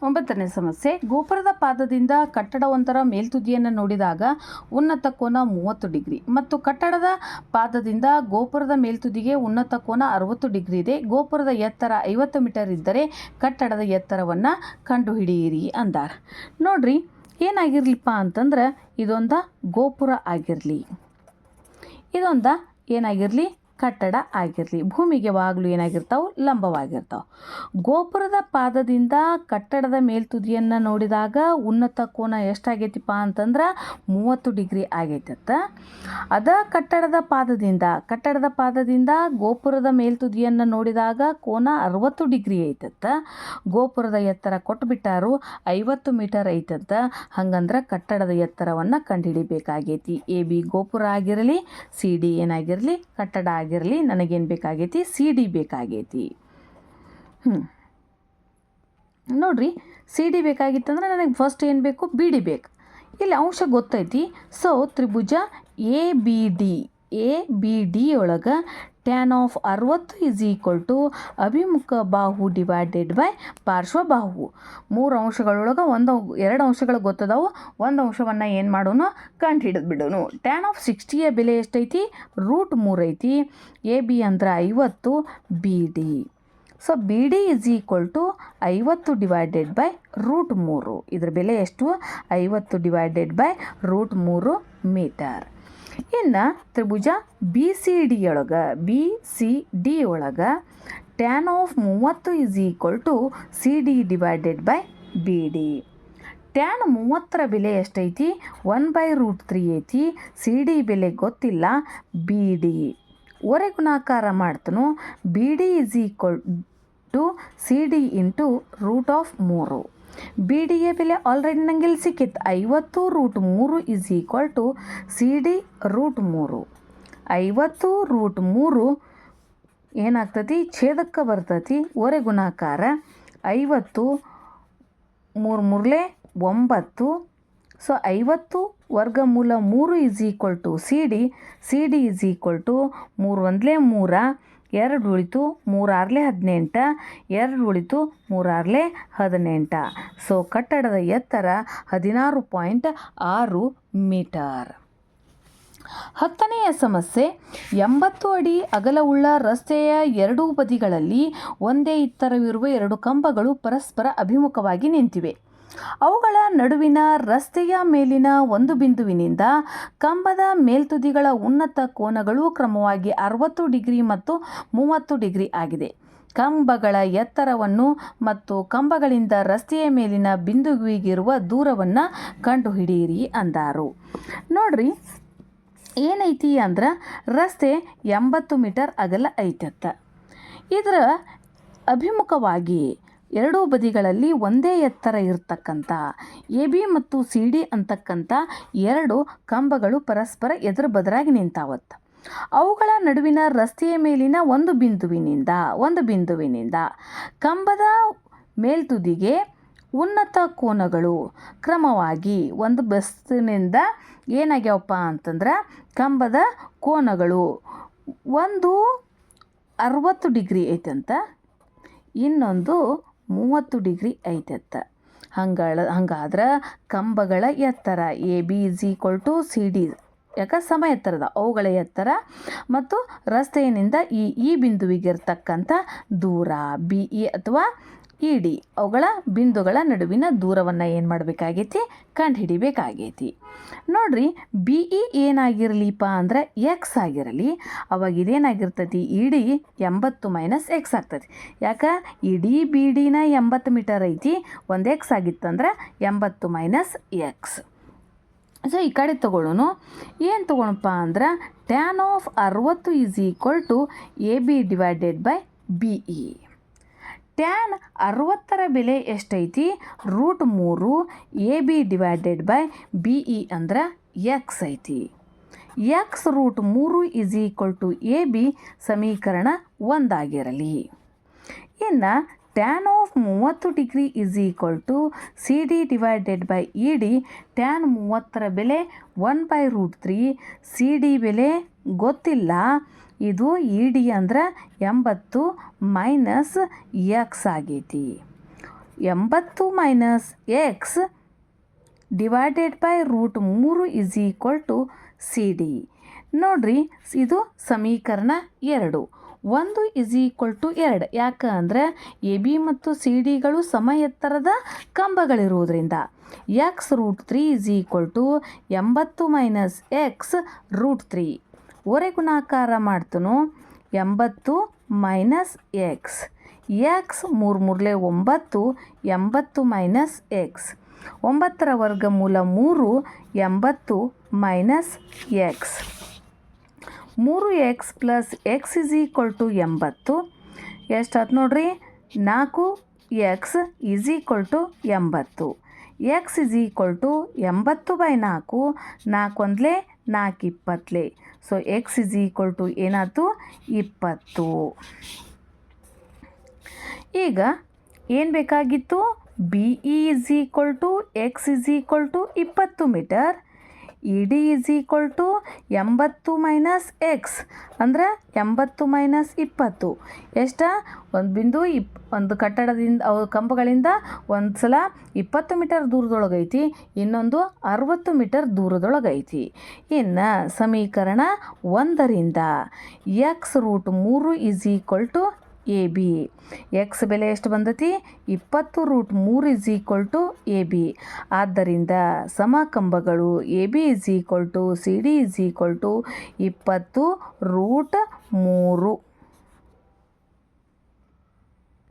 9ನೇ ಸಮಸ್ಯೆ. ಗೋಪುರದ ಪಾದದಿಂದ ಕಟ್ಟಡವೊಂದರ ಮೇಲ್ತುದಿಯನ್ನು ನೋಡಿದಾಗ ಉನ್ನತ ಕೋನ 30 ಡಿಗ್ರಿ ಮತ್ತು ಕಟ್ಟಡದ ಪಾದದಿಂದ ಗೋಪುರದ ಮೇಲ್ತುದಿಗೆ ಉನ್ನತ ಕೋನ 60 ಡಿಗ್ರಿ ಇದೆ. ಗೋಪುರದ ಎತ್ತರ 50 ಮೀಟರ್ ಇದ್ದರೆ ಕಟ್ಟಡದ ಎತ್ತರವನ್ನು ಕಂಡುಹಿಡಿಯಿರಿ ಅಂದಾರ. ನೋಡ್ರಿ, ಏನಾಗಿರ್ಲಿಪ್ಪ ಅಂತಂದ್ರೆ ಇದೊಂದು ಗೋಪುರ ಆಗಿರಲಿ, ಇದೊಂದು ಏನಾಗಿರಲಿ ಕಟ್ಟಡ ಆಗಿರಲಿ, ಭೂಮಿಗೆ ಯಾವಾಗಲೂ ಏನಾಗಿರ್ತಾವೆ, ಲಂಬವಾಗಿರ್ತಾವೆ. ಗೋಪುರದ ಪಾದದಿಂದ ಕಟ್ಟಡದ ಮೇಲ್ತುದಿಯನ್ನು ನೋಡಿದಾಗ ಉನ್ನತ ಕೋನ ಎಷ್ಟಾಗೈತಿಪ್ಪ ಅಂತಂದ್ರೆ 30 ಡಿಗ್ರಿ ಆಗೈತತ್ತ. ಕಟ್ಟಡದ ಪಾದದಿಂದ ಗೋಪುರದ ಮೇಲ್ತುದಿಯನ್ನು ನೋಡಿದಾಗ ಕೋನ 60 ಡಿಗ್ರಿ ಐತತ್ತ. ಗೋಪುರದ ಎತ್ತರ ಕೊಟ್ಬಿಟ್ಟಾರು 50 ಮೀಟರ್ ಐತಂತ. ಹಂಗಂದ್ರೆ ಕಟ್ಟಡದ ಎತ್ತರವನ್ನು ಕಂಡುಹಿಡಿಬೇಕಾಗೈತಿ. AB ಗೋಪುರ ಆಗಿರಲಿ, CD ಏನಾಗಿರಲಿ ಕಟ್ಟಡ ಆಗಿರಲಿ, ನನಗೇನು ಬೇಕಾಗೈತಿ, CD ಬೇಕಾಗೈತಿ. ನೋಡ್ರಿ, CD ಬೇಕಾಗಿತ್ತಂದ್ರೆ ನನಗೆ ಫಸ್ಟ್ ಏನು ಬೇಕು, BD ಬೇಕು. ಇಲ್ಲಿ ಅಂಶ ಗೊತ್ತೈತಿ. ಸೊ ತ್ರಿಭುಜ ABD ಒಳಗೆ tan ಆಫ್ 60 ಅಭಿಮುಖ ಬಾಹು ಡಿವೈಡೆಡ್ ಬೈ ಪಾರ್ಶ್ವ ಬಾಹು. 3 ಅಂಶಗಳೊಳಗೆ 2 ಅಂಶಗಳು ಗೊತ್ತದಾವು, 1 ಅಂಶವನ್ನು ಏನು ಮಾಡೋನು, ಕಂಡು ಹಿಡಿದು ಬಿಡೋನು. tan ಆಫ್ 60ಯ ಬೆಲೆ ಎಷ್ಟೈತಿ, √3 ಐತಿ. AB ಅಂದ್ರೆ 50, BD. So BD = 50 divided by √3. ಇದ್ರ ಬೆಲೆ ಎಷ್ಟು, 50 ಡಿವೈಡೆಡ್ ಬೈ √3 ಮೀಟರ್. ಇನ್ನು ತ್ರಿಭುಜ BCD ಒಳಗೆ tan of 30 CD divided by BD. tan 30ರ ಬೆಲೆ ಎಷ್ಟೈತಿ, 1/√3 ಐತಿ. CD ಬೆಲೆ ಗೊತ್ತಿಲ್ಲ, BD. ಒರೆ ಗುಣಾಕಾರ ಮಾಡ್ತನು. BD = CD × √3. BDಯ ಬೆಲೆ ಆಲ್ರೆಡಿ ನಂಗೆ ಇಲ್ಲಿ ಸಿಕ್ಕಿತ್ತು, 50√3 CD √3. 50√3 ಏನಾಗ್ತತಿ, ಛೇದಕ್ಕೆ ಬರ್ತತಿ. ಒರೆ ಗುಣಾಕಾರ 50 3 9. ಸೊ 50 ವರ್ಗಮೂಲ 3 CD. CD = 3 1 3, 2 ಉಳಿತು 3 6 18, 2 ಉಳಿತು 3 6 18. ಸೊ ಕಟ್ಟಡದ ಎತ್ತರ 16.6 ಮೀಟರ್. 10ನೆಯ ಸಮಸ್ಯೆ. 80 ಅಡಿ ಅಗಲವುಳ್ಳ ರಸ್ತೆಯ ಎರಡೂ ಬದಿಗಳಲ್ಲಿ ಒಂದೇ ಎತ್ತರವಿರುವ 2 ಕಂಬಗಳು ಪರಸ್ಪರ ಅಭಿಮುಖವಾಗಿ ನಿಂತಿವೆ. ಅವುಗಳ ನಡುವಿನ ರಸ್ತೆಯ ಮೇಲಿನ ಒಂದು ಬಿಂದುವಿನಿಂದ ಕಂಬದ ಮೇಲ್ತುದಿಗಳ ಉನ್ನತ ಕೋನಗಳು ಕ್ರಮವಾಗಿ 60 ಡಿಗ್ರಿ ಮತ್ತು 30 ಡಿಗ್ರಿ ಆಗಿದೆ. ಕಂಬಗಳ ಎತ್ತರವನ್ನು ಮತ್ತು ಕಂಬಗಳಿಂದ ರಸ್ತೆಯ ಮೇಲಿನ ಬಿಂದುವಿಗಿರುವ ದೂರವನ್ನು ಕಂಡುಹಿಡಿಯಿರಿ ಅಂದಾರು. ನೋಡ್ರಿ, ಏನೈತಿ ಅಂದ್ರೆ ರಸ್ತೆ 80 ಮೀಟರ್ ಅಗಲ ಐತತ್ತ. ಇದರ ಅಭಿಮುಖವಾಗಿ ಎರಡೂ ಬದಿಗಳಲ್ಲಿ ಒಂದೇ ಎತ್ತರ ಇರತಕ್ಕಂಥ AB ಮತ್ತು CD ಅಂತಕ್ಕಂಥ 2 ಕಂಬಗಳು ಪರಸ್ಪರ ಎದುರು ಬದರಾಗಿ ನಿಂತಾವತ್ತ. ಅವುಗಳ ನಡುವಿನ ರಸ್ತೆಯ ಮೇಲಿನ ಒಂದು ಬಿಂದುವಿನಿಂದ ಕಂಬದ ಮೇಲ್ತುದಿಗೆ ಉನ್ನತ ಕೋನಗಳು ಕ್ರಮವಾಗಿ ಒಂದು ಬಸ್ಸಿನಿಂದ ಏನಾಗ್ಯಾವಪ್ಪ ಅಂತಂದ್ರೆ ಕಂಬದ ಕೋನಗಳು ಒಂದು 60 ಡಿಗ್ರಿ ಐತಂತ, ಇನ್ನೊಂದು 30 ಡಿಗ್ರಿ ಐತತ್ತ. ಹಂಗಾದ್ರೆ ಕಂಬಗಳ ಎತ್ತರ AB = CD, ಯಾಕೆ ಸಮ ಎತ್ತರದ ಅವುಗಳ ಎತ್ತರ ಮತ್ತು ರಸ್ತೆಯಿಂದ ಈ ಬಿಂದುವಿಗಿರ್ತಕ್ಕಂಥ ದೂರ BE ಅಥವಾ ED, ಅವುಗಳ ಬಿಂದುಗಳ ನಡುವಿನ ದೂರವನ್ನು ಏನು ಮಾಡಬೇಕಾಗೈತಿ, ಕಂಡುಹಿಡಿಬೇಕಾಗೈತಿ. ನೋಡ್ರಿ, BE ಏನಾಗಿರಲಿಪ್ಪ ಅಂದ್ರೆ X ಆಗಿರಲಿ. ಅವಾಗ ಇದೇನಾಗಿರ್ತೈತಿ, ED 80 - X ಆಗ್ತೈತಿ. ಯಾಕೆ, ED BDನ 80 ಮೀಟರ್ ಐತಿ, ಒಂದು X ಆಗಿತ್ತಂದ್ರೆ 80 - X. ಸೊ ಈ ಕಡೆ ತಗೊಳ್ಳೋನು. ಏನು ತಗೊಳಪ್ಪ ಅಂದ್ರೆ tan of 60 AB divided by BE. tan 60ರ ಬೆಲೆ ಎಷ್ಟೈತಿ, √3. AB ಡಿವೈಡೆಡ್ ಬೈ BE ಅಂದ್ರೆ X ಐತಿ. X √3 AB ಸಮೀಕರಣ 1 ಆಗಿರಲಿ. ಇನ್ನು tan of 30 degree CD divided by ED. tan 30ರ ಬೆಲೆ 1/√3. CD ಬೆಲೆ ಗೊತ್ತಿಲ್ಲ. ಇದು ED ಅಂದ್ರೆ 80 - X ಆಗೈತಿ. 80 minus X divided by root 3 is equal to C D. ನೋಡ್ರಿ, ಇದು ಸಮೀಕರಣ 2. 1 ಇಸ್ ಈಕ್ವಲ್ ಟು 2 ಯಾಕೆ ಅಂದರೆ ಎ ಬಿ ಮತ್ತು ಸಿ ಡಿಗಳು ಸಮ ಎತ್ತರದ ಕಂಬಗಳಿರುವುದರಿಂದ. X root 3 is equal to 80 minus x root 3. ಒರೆ ಗುಣಾಕಾರ ಮಾಡ್ತನು 80 ಮೈನಸ್ ಎಕ್ಸ್. ಎಕ್ಸ್ 3 ಮೂರಲೆ 9, 80 ಮೈನಸ್ ಎಕ್ಸ್. 9ರ ವರ್ಗಮೂಲ 3, 80 minus x. 3x plus x is equal to 80. ಎಷ್ಟಾಯ್ತು ನೋಡ್ರಿ, 4x is equal to 80. X is equal to 80 by 4, 4 ಒಂದಲೇ 4 20. So x is equal to ಏನಾಯ್ತು 20. ಈಗ ಏನು ಬೇಕಾಗಿತ್ತು, B E is equal to X is equal to 20 metre. E D is equal to 80 minus X ಅಂದರೆ 80 minus 20 ಎಷ್ಟ, ಒಂದು ಬಿಂದು ಒಂದು ಕಟ್ಟಡದಿಂದ ಕಂಬಗಳಿಂದ ಒಂದು ಸಲ 20 ಮೀಟರ್ ದೂರದೊಳಗೈತಿ, ಇನ್ನೊಂದು 60 ಮೀಟರ್ ದೂರದೊಳಗೈತಿ. ಇನ್ನು ಸಮೀಕರಣ 1ರಿಂದ x root 3 is equal to A B. X ಬೆಲೆ ಎಷ್ಟು ಬಂದತಿ, 20 root 3 is equal to A B. ಆದ್ದರಿಂದ ಸಮಕಂಬಗಳು A B is equal to C D is equal to 20 root 3.